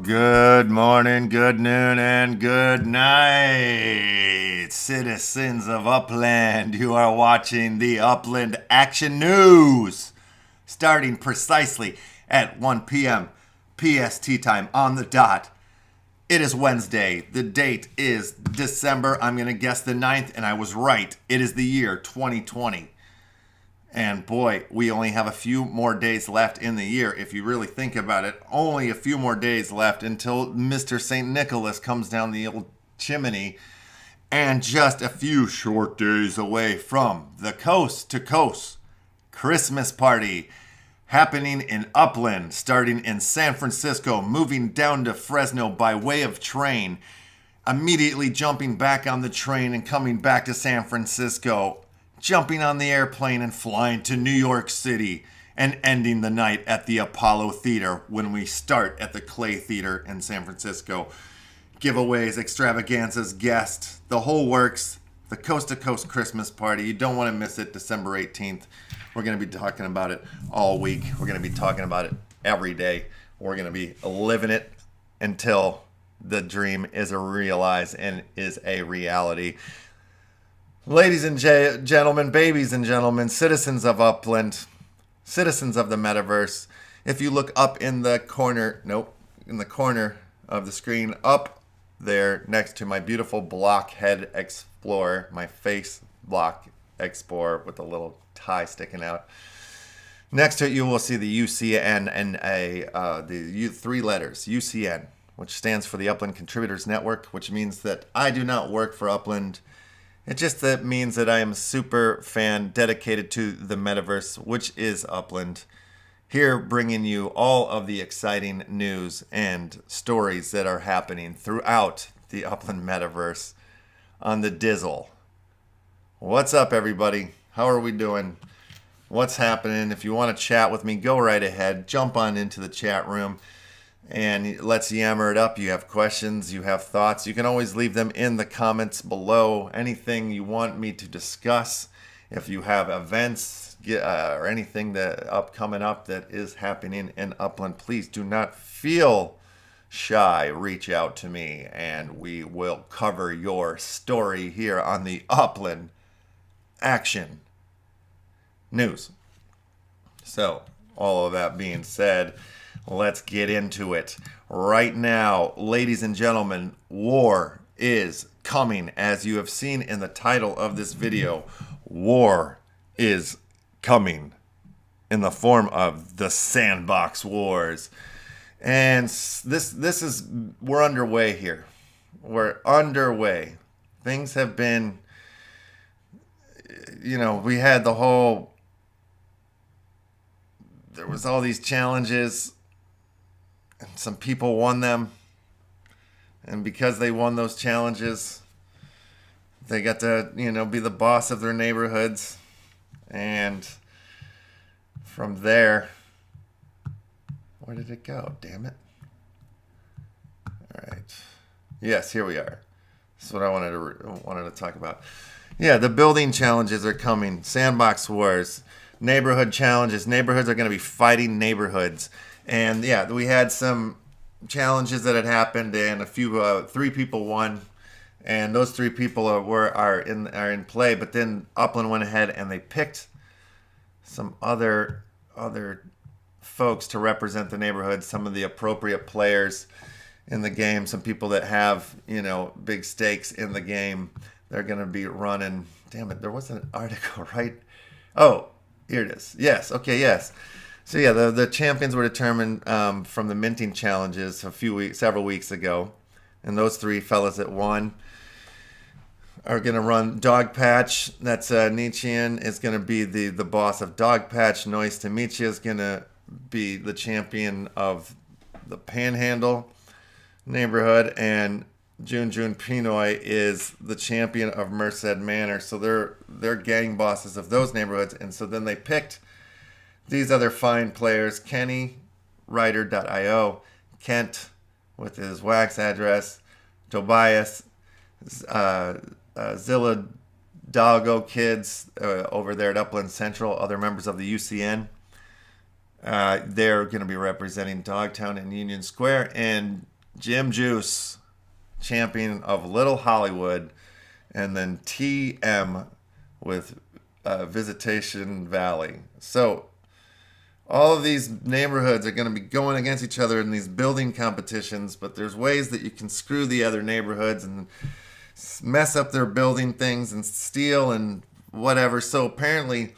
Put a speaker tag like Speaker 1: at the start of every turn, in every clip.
Speaker 1: Good morning, good noon, and good night, citizens of Upland. You are watching the Upland Action News, starting precisely at 1 p.m. PST time on the dot. It is Wednesday. The date is December, I'm going to guess the 9th, and I was right. It is the year 2020. And boy, we only have a few more days left in the year. If you really think about it, only a few more days left until Mr. St. Nicholas comes down the old chimney. And just a few short days away from the coast to coast Christmas party happening in Upland, starting in San Francisco, moving down to Fresno by way of train, immediately jumping back on the train and coming back to San Francisco, jumping on the airplane and flying to New York City, and ending the night at the Apollo Theater when we start at the Clay Theater in San Francisco. Giveaways, extravaganzas, guests, the whole works, the coast-to-coast Christmas party. You don't want to miss it, December 18th. We're going to be talking about it all week. We're going to be talking about it every day. We're going to be living it until the dream is realized and is a reality. Ladies and gentlemen, babies and gentlemen, citizens of Upland, citizens of the metaverse, if you look up in the corner, in the corner of the screen, up there next to my beautiful Blockhead Explorer, my face block Explorer with a little tie sticking out. Next to it, you will see the UCN and the three letters, UCN, which stands for the Upland Contributors Network, which means that I do not work for Upland. It just means that I am a super fan dedicated to the metaverse, which is Upland. Here bringing you all of the exciting news and stories that are happening throughout the Upland metaverse on the Dizzle. What's up, everybody? How are we doing? What's happening? If you want to chat with me, go right ahead. Jump on into the chat room and let's yammer it up. You have questions, you have thoughts, you can always leave them in the comments below. Anything you want me to discuss, if you have events or anything that coming up that is happening in Upland, please do not feel shy. Reach out to me and we will cover your story here on the Upland Action News. So, all of that being said, let's get into it. Right now, ladies and gentlemen, war is coming. As you have seen in the title of this video, war is coming in the form of the SandBox Wars. And we're underway here. We're underway. Things have been, we had there was all these challenges. And some people won them. And because they won those challenges, they got to, be the boss of their neighborhoods. And from there, where did it go? Damn it. All right. Yes, here we are. This is what I wanted to talk about. Yeah, the building challenges are coming. SandBox Wars, neighborhood challenges. Neighborhoods are going to be fighting neighborhoods. And yeah, we had some challenges that had happened, and three people won, and those three people are in play. But then Upland went ahead and they picked some other folks to represent the neighborhood, some of the appropriate players in the game, some people that have big stakes in the game. They're going to be running. Damn it, there was an article, right? Oh, here it is. Yes. Okay. Yes. So yeah, the champions were determined from the minting challenges several weeks ago, and those three fellas that won are gonna run Dog Patch. That's Nietzschean is gonna be the boss of Dog Patch. Noise to meet you is gonna be the champion of the Panhandle neighborhood, and June Pinoy is the champion of Merced Manor. So they're gang bosses of those neighborhoods, and so then they picked these other fine players: Kenny, Writer.io, Kent with his wax address, Tobias, Zilla Doggo Kids over there at Upland Central, other members of the UCN. They're going to be representing Dogtown and Union Square, and Jim Juice, champion of Little Hollywood, and then TM with Visitation Valley. So all of these neighborhoods are going to be going against each other in these building competitions, but there's ways that you can screw the other neighborhoods and mess up their building things and steal and whatever. So apparently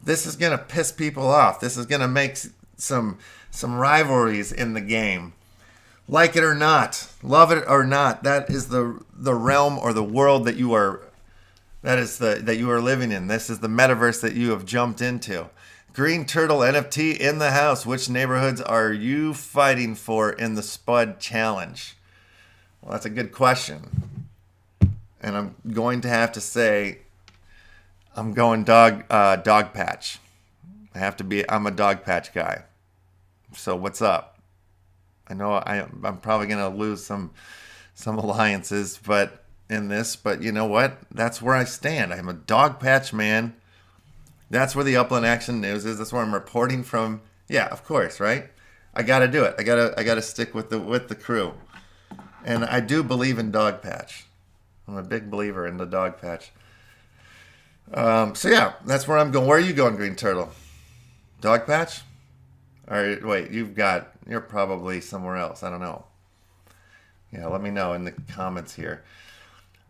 Speaker 1: this is going to piss people off. This is going to make some rivalries in the game. Like it or not, love it or not, that is the realm or the world that you are living in. This is the metaverse that you have jumped into. Green Turtle NFT in the house. Which neighborhoods are you fighting for in the Spud Challenge? Well, that's a good question. And I'm going to have to say I'm going dog patch. I'm a dog patch guy. So what's up? I know I'm probably going to lose some alliances but you know what? That's where I stand. I'm a dog patch man. That's where the Upland Action News is. That's where I'm reporting from. Yeah, of course, right? I got to do it. I got to stick with the crew. And I do believe in dog patch. I'm a big believer in the dog patch. So yeah, that's where I'm going. Where are you going, Green Turtle? Dog patch? Or wait, you're probably somewhere else. I don't know. Yeah, let me know in the comments here.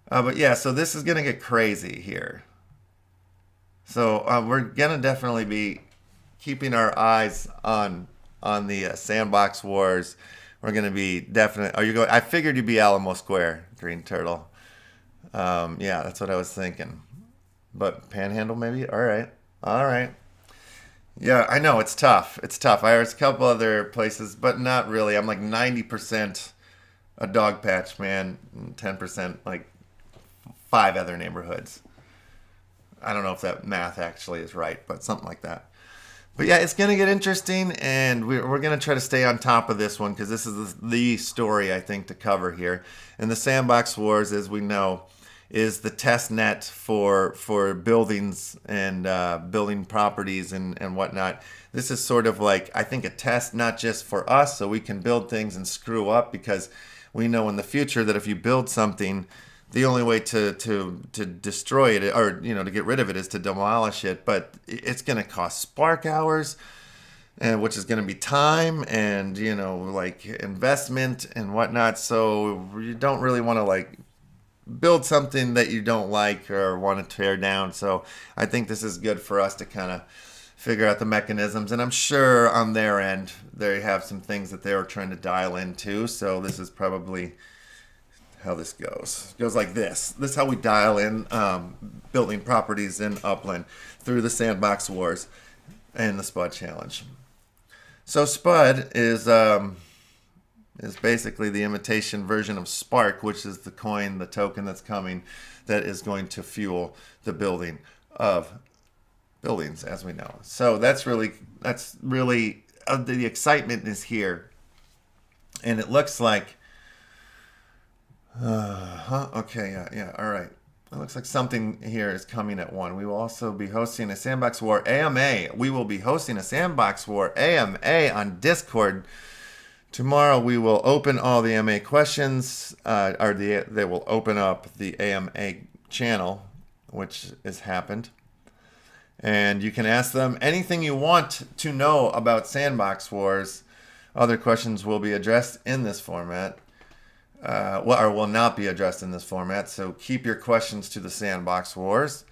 Speaker 1: But yeah, so this is going to get crazy here. So we're going to definitely be keeping our eyes on the SandBox Wars. We're going to be definitely... I figured you'd be Alamo Square, Green Turtle. Yeah, that's what I was thinking. But Panhandle maybe? All right. Yeah, I know, it's tough. There's a couple other places, but not really. I'm like 90% a dog patch man, 10% like 5 other neighborhoods. I don't know if that math actually is right, but something like that. But yeah, it's going to get interesting, and we're going to try to stay on top of this one because this is the story, I think, to cover here. And the SandBox Wars, as we know, is the test net for buildings and building properties and whatnot. This is sort of like, I think, a test not just for us so we can build things and screw up, because we know in the future that if you build something, the only way to destroy it or to get rid of it is to demolish it. But it's going to cost spark hours, and which is going to be time and like investment and whatnot. So you don't really want to like build something that you don't like or want to tear down. So I think this is good for us to kind of figure out the mechanisms. And I'm sure on their end they have some things that they were trying to dial into. So this is probably how this goes. It goes like this. This is how we dial in building properties in Upland through the SandBox Wars and the Spud Challenge. So Spud is basically the imitation version of Spark, which is the coin, the token that's coming, that is going to fuel the building of buildings, as we know. So that's really the excitement is here, and it looks like. Okay, yeah, all right. It looks like something here is coming at 1. We will also be hosting a SandBox War AMA. We will be hosting a SandBox War AMA on Discord. Tomorrow we will open all the AMA questions, they will open up the AMA channel, which has happened. And you can ask them anything you want to know about SandBox Wars. Other questions will be addressed in this format. Or will not be addressed in this format. So keep your questions to the SandBox Wars.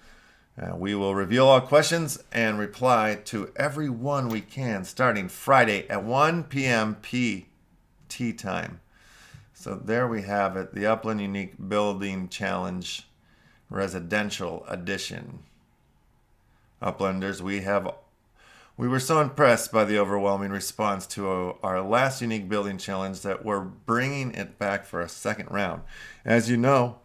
Speaker 1: We will reveal all questions and reply to every one we can starting Friday at 1 p.m. PT time. So there we have it. The Upland Unique Building Challenge Residential Edition. Uplanders, we were so impressed by the overwhelming response to our last Unique Building Challenge that we're bringing it back for a second round. As you know,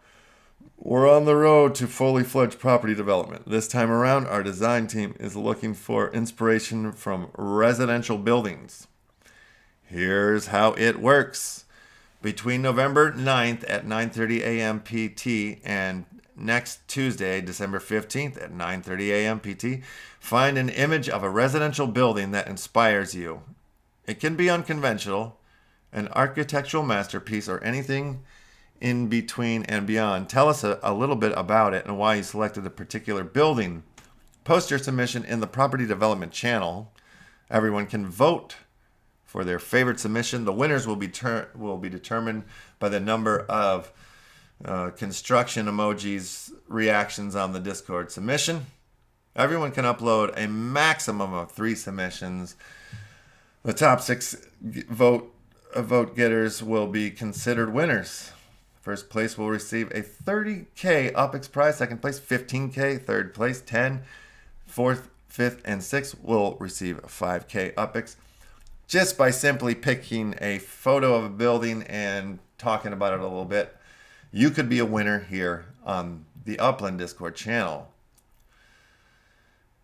Speaker 1: we're on the road to fully fledged property development. This time around, our design team is looking for inspiration from residential buildings. Here's how it works. Between November 9th at 9:30 a.m. PT and next Tuesday, December 15th at 9:30 a.m. PT, find an image of a residential building that inspires you. It can be unconventional, an architectural masterpiece, or anything in between and beyond? Tell us a little bit about it and why you selected a particular building. Post your submission in the Property Development channel. Everyone can vote for their favorite submission. The winners will be determined by the number of construction emojis reactions on the Discord submission. Everyone can upload a maximum of 3 submissions. The top 6 vote getters will be considered winners. First place will receive a $30K UPX prize. Second place, $15K. Third place, $10. Fourth, fifth, and sixth will receive a $5K UPX. Just by simply picking a photo of a building and talking about it a little bit, you could be a winner here on the Upland Discord channel.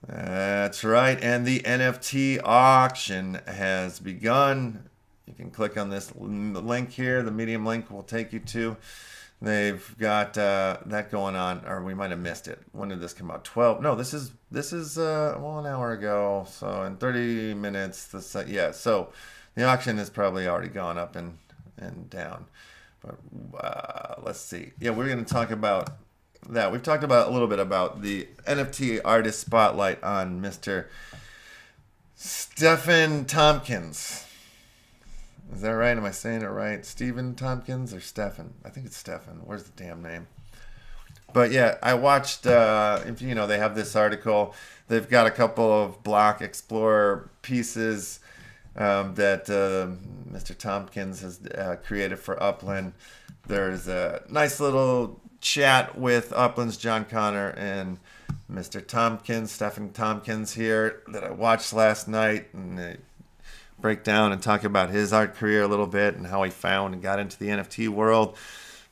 Speaker 1: That's right, and the NFT auction has begun. You can click on this link here. The Medium link will take you to. They've got that going on, or we might have missed it. When did this come out? 12? No, this is well, an hour ago. So in 30 minutes, so the auction has probably already gone up and down. But let's see. Yeah, we're going to talk about that. We've talked about a little bit about the NFT artist spotlight on Mr. Stephen Tompkins. Is that right? Am I saying it right? Stephen Tompkins or Stephen? I think it's Stephen. Where's the damn name? But yeah, I watched, they have this article. They've got a couple of Block Explorer pieces that Mr. Tompkins has created for Upland. There's a nice little chat with Upland's John Connor and Mr. Tompkins, Stephen Tompkins here, that I watched last night, and they break down and talk about his art career a little bit and how he found and got into the NFT world,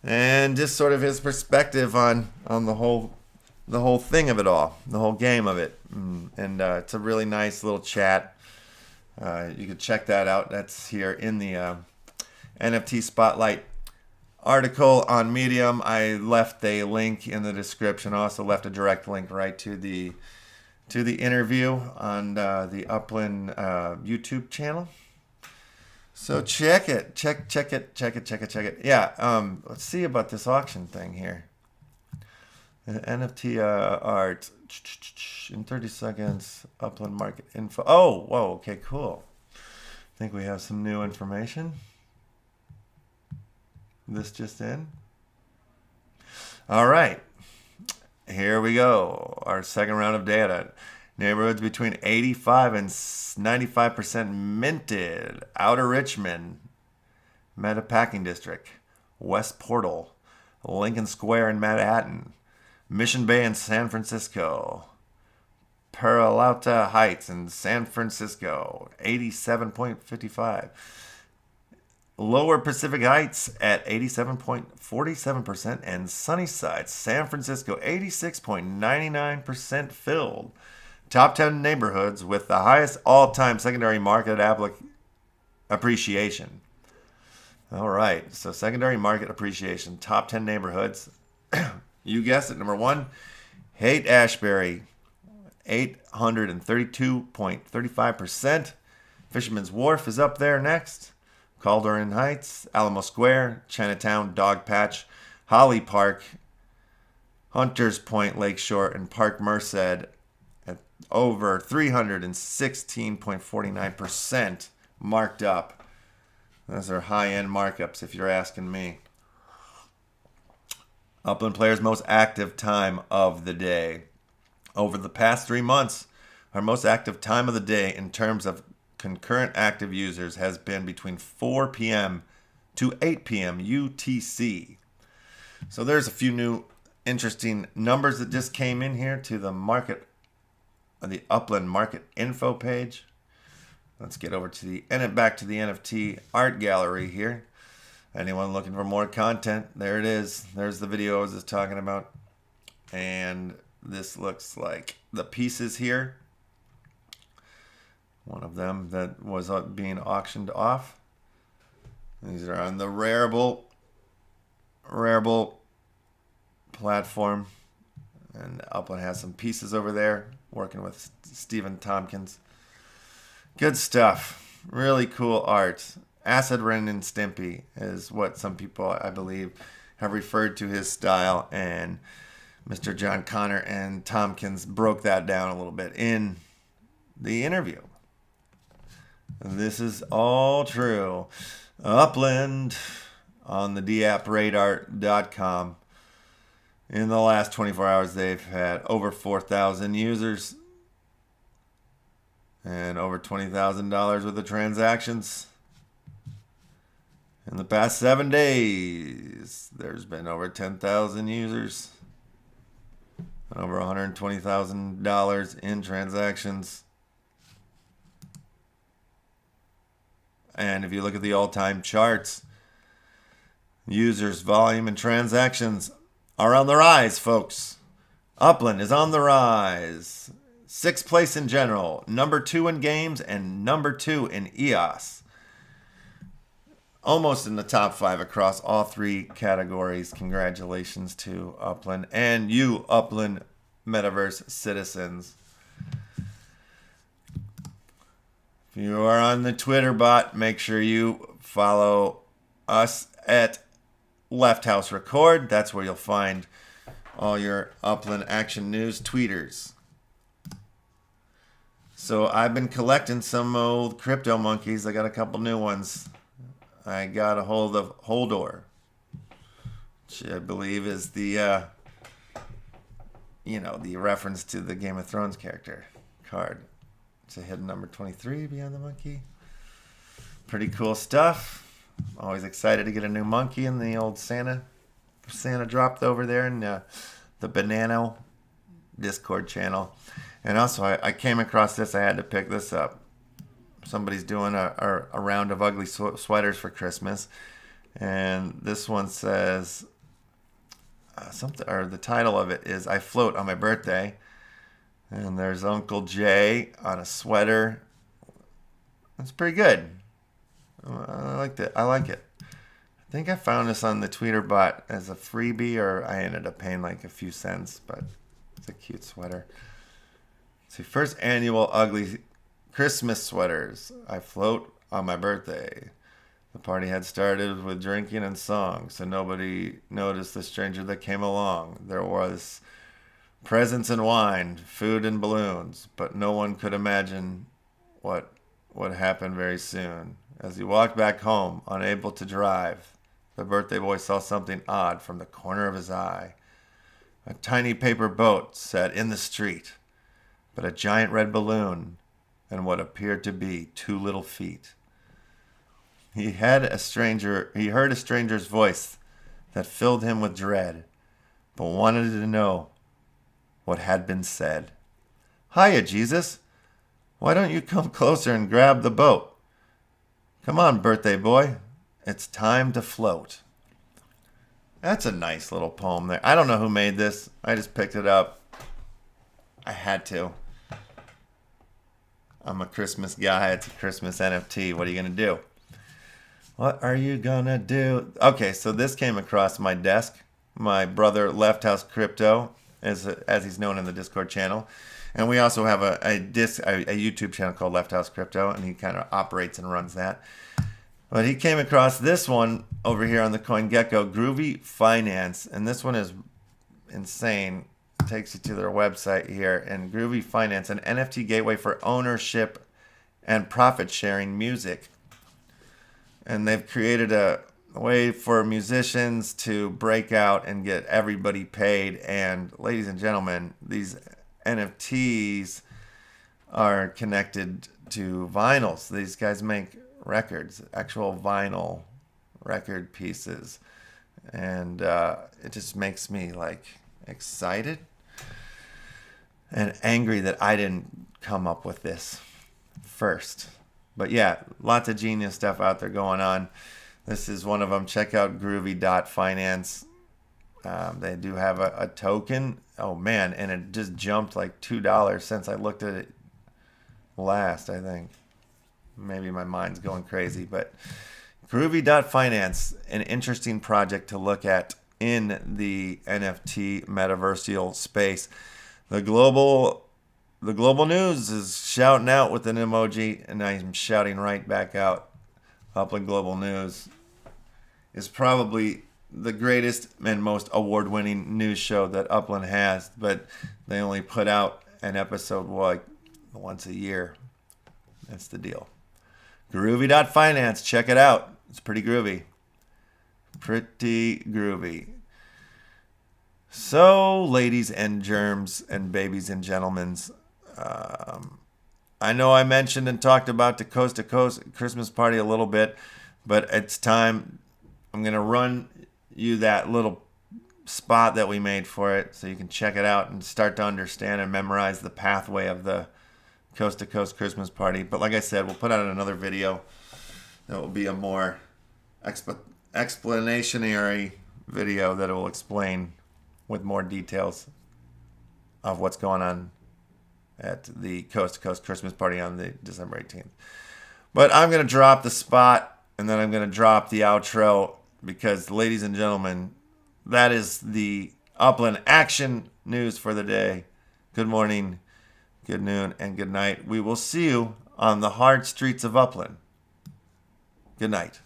Speaker 1: and just sort of his perspective on the whole thing of it all, the whole game of it. And it's a really nice little chat. You can check that out. That's here in the NFT Spotlight article on Medium. I left a link in the description. I also left a direct link right to the interview on the Upland YouTube channel. So check it. Check it. Yeah, let's see about this auction thing here. NFT art in 30 seconds. Upland market info. Oh, whoa, okay, cool. I think we have some new information. This just in. All right. Here we go. Our second round of data. Neighborhoods between 85 and 95% minted. Outer Richmond, Meta Packing District, West Portal, Lincoln Square in Manhattan, Mission Bay in San Francisco, Peralta Heights in San Francisco, 87.55. Lower Pacific Heights at 87.47%, and Sunnyside, San Francisco, 86.99% filled. Top 10 neighborhoods with the highest all-time secondary market appreciation. All right, so secondary market appreciation, top 10 neighborhoods. You guessed it. Number 1, Haight-Ashbury, 832.35%. Fisherman's Wharf is up there next. Calderon Heights, Alamo Square, Chinatown, Dogpatch, Holly Park, Hunters Point, Lakeshore, and Park Merced at over 316.49% marked up. Those are high-end markups if you're asking me. Upland players' most active time of the day. Over the past 3 months, our most active time of the day in terms of concurrent active users has been between 4 p.m. to 8 p.m. UTC. So there's a few new interesting numbers that just came in here to the Upland market info page. Let's get over to back to the NFT art gallery here. Anyone looking for more content, there it is. There's the video I was just talking about. And this looks like the pieces here. One of them that was being auctioned off. These are on the Rarible platform. And Upland has some pieces over there, working with Stephen Tompkins. Good stuff. Really cool art. Acid Ren and Stimpy is what some people, I believe, have referred to his style, and Mr. John Connor and Tompkins broke that down a little bit in the interview. This is all true. Upland on the DJMrLEFTY'S.com. In the last 24 hours, they've had over 4,000 users and over $20,000 worth of transactions. In the past 7 days, there's been over 10,000 users and over $120,000 in transactions. And if you look at the all-time charts, users, volume, and transactions are on the rise, folks. Upland is on the rise. 6th place in general, number 2 in games, and number 2 in EOS. Almost in the top 5 across all 3 categories. Congratulations to Upland and you, Upland Metaverse citizens. If you are on the Twitter bot, make sure you follow us at Left House Record. That's where you'll find all your Upland Action News tweeters. So I've been collecting some old crypto monkeys. I got a couple new ones. I got a hold of Holdor, which I believe is the, the reference to the Game of Thrones character card. It's a hidden number 23 beyond the monkey. Pretty cool stuff. Always excited to get a new monkey in the old Santa dropped over there in the Banano Discord channel. And also, I came across this. I had to pick this up. Somebody's doing a round of ugly sweaters for Christmas, and this one says something, or the title of it is "I Float on My Birthday," and there's Uncle Jay on a sweater. That's pretty good. I liked it. I like it. I think I found this on the Tweeter bot as a freebie, or I ended up paying like a few cents, but it's a cute sweater. See, first annual ugly Christmas sweaters. I float on my birthday. The party had started with drinking and songs, so nobody noticed the stranger that came along. There was presents and wine, food and balloons, but no one could imagine what would happen very soon. As he walked back home, unable to drive, the birthday boy saw something odd from the corner of his eye. A tiny paper boat sat in the street, but a giant red balloon and what appeared to be 2 little feet. He heard a stranger's voice that filled him with dread, but wanted to know what had been said. "Hiya, Jesus. Why don't you come closer and grab the boat? Come on, birthday boy. It's time to float." That's a nice little poem there. I don't know who made this. I just picked it up. I had to. I'm a Christmas guy. It's a Christmas NFT. What are you going to do? What are you going to do? Okay, so this came across my desk. My brother, Left House Crypto, as he's known in the Discord channel. And we also have a YouTube channel called Left House Crypto, and he kind of operates and runs that. But he came across this one over here on the CoinGecko, Groovy Finance. And this one is insane. Takes you to their website here, and Groovy Finance, an NFT gateway for ownership and profit sharing music. And they've created a way for musicians to break out and get everybody paid. And ladies and gentlemen, these NFTs are connected to vinyls. These guys make records, actual vinyl record pieces, and it just makes me like excited and angry that I didn't come up with this first. But yeah, lots of genius stuff out there going on. This is one of them. Check out groovy.finance. They do have a token. Oh man, and it just jumped like $2 since I looked at it last, I think. Maybe my mind's going crazy, but groovy.finance, an interesting project to look at in the NFT metaversial space. The global news is shouting out with an emoji, and I'm shouting right back out. Upland Global News is probably the greatest and most award-winning news show that Upland has, but they only put out an episode like once a year. That's the deal. Groovy.finance, check it out. It's pretty groovy. Pretty groovy. So, ladies and germs and babies and gentlemen, I know I mentioned and talked about the Coast to Coast Christmas party a little bit, but it's time. I'm going to run you that little spot that we made for it so you can check it out and start to understand and memorize the pathway of the Coast to Coast Christmas party. But like I said, we'll put out another video that will be a more explanationary video that will explain with more details of what's going on at the Coast to Coast Christmas party on the December 18th. But I'm going to drop the spot and then I'm going to drop the outro because, ladies and gentlemen, that is the Upland Action News for the day. Good morning, good noon, and good night. We will see you on the hard streets of Upland. Good night.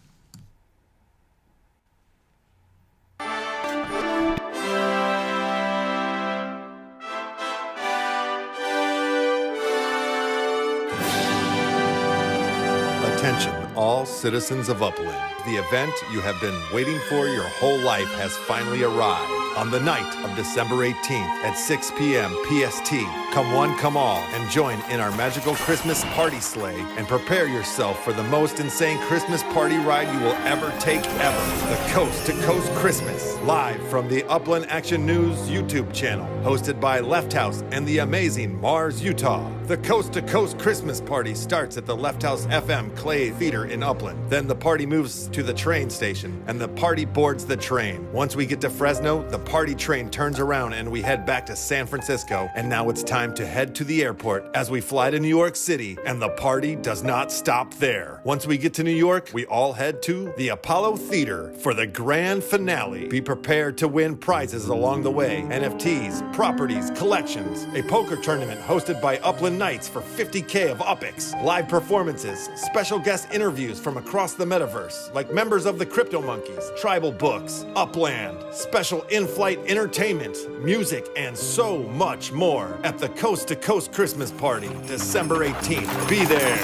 Speaker 2: Attention, all citizens of Upland. The event you have been waiting for your whole life has finally arrived. On the night of December 18th at 6 p.m. PST, come one, come all, and join in our magical Christmas party sleigh and prepare yourself for the most insane Christmas party ride you will ever take ever. The Coast to Coast Christmas, live from the Upland Action News YouTube channel, hosted by LEFTHOUSE and the amazing Mars, Utah. The Coast to Coast Christmas party starts at the LEFTHOUSE FM Clay Theater in Upland. Then the party moves to the train station and the party boards the train. Once we get to Fresno, the party train turns around and we head back to San Francisco. And now it's time to head to the airport as we fly to New York City, and the party does not stop there. Once we get to New York, we all head to the Apollo Theater for the grand finale. Be prepared to win prizes along the way: NFTs, properties, collections, a poker tournament hosted by Upland Knights for $50K of UPX, live performances, special guest interviews from across the metaverse, like members of the Crypto Monkeys, Tribal Books, Upland, special in-flight entertainment, music, and so much more at the Coast to Coast Christmas Party, December 18th. Be there.